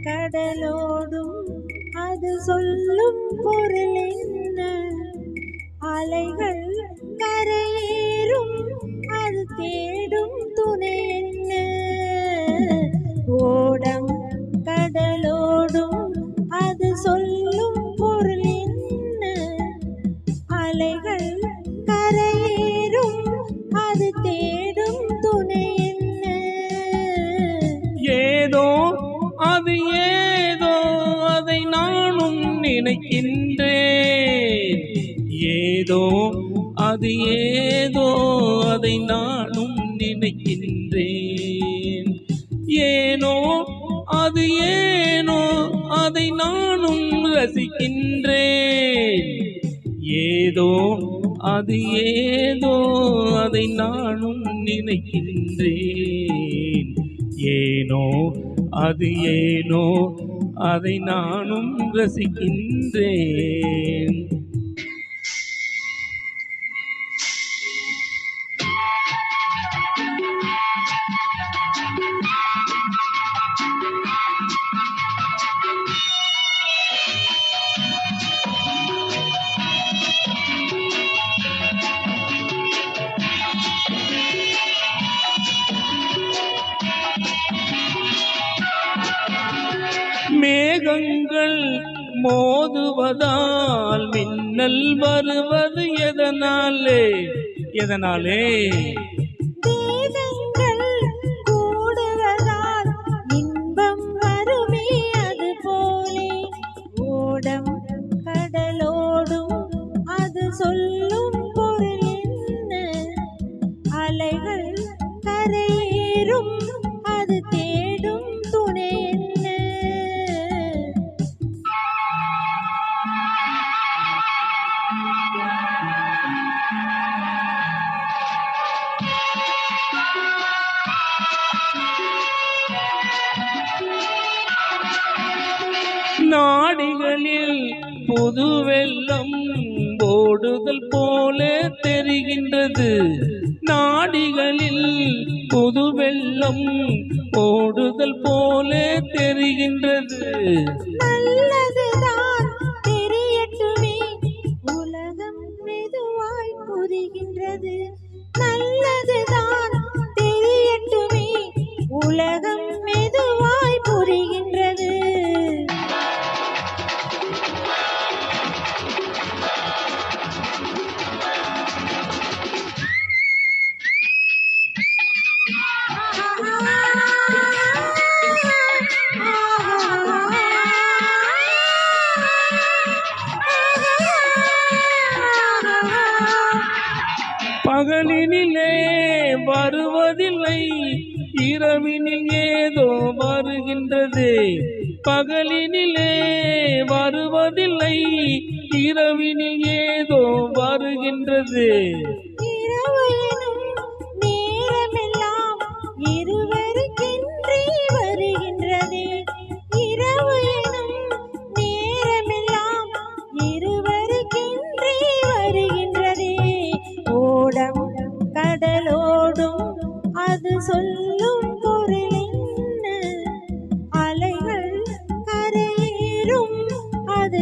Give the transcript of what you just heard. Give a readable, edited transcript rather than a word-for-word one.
கடலோடும் அது சொல்லும் பொருள் என்ன? அலைகள் கரையேறும் அது தேடும் துணை என்ன? ஓடம் கடலோடும் அது சொல்லும் பொருள் என்ன? அலைகள் கரையேறும் அது தேடும் துணை என்ன? ஏதோ அது ஏதோ அதை நானும் நினைக்கின்றேன். ஏதோ அது ஏதோ அதை நானும் நினைக்கின்றேன். ஏனோ அது ஏனோ அதை நானும் ரசிக்கின்றேன். ஏதோ அது ஏதோ அதை நானும் நினைக்கின்றேன். ஏனோ அது ஏனோ அதை நானும் ரசிக்கின்றேன். மேகங்கள் மோதுவதால் மின்னல் வருவது எதனாலே? எதனாலே? தேவங்கள் கூடுவதால் இன்பம் வருமே அது போலே. ஓடம் கடலோடும் அது சொல்லும் பொருள் என்ன? அலைகள் கரையேறும் அது தேடும் துணை என்ன? நாடிகளில் புது வெள்ளம் ஓடுதல் போல தெரிகின்றது. நாடிகளில் புது வெள்ளம் ஓடுதல் போல தெரிகின்றது. நல்லதுதான் தெரியட்டுமே உலகம் மெதுவாய் புரிகின்றது. நல்லதுதான் தெரியட்டுமே உலகம் மெதுவாய் புரிகின்றது. பகலினிலே வருவதில்லை, இரவினில் ஏதோ வருகின்றது. பகலினிலே வருவதில்லை, இரவினில் ஏதோ வருகின்றது. இரவெனும் நேரமெல்லாம் இருவருக்கென்றே வருகின்றதே. இரவு எனும் நேரமெல்லாம் இருவருக்கென்றே வருகின்றதே. ஓடம் கடலோடும் அது சொல்லும் பொருள் என்ன? அலைகள் கரையேறும் அது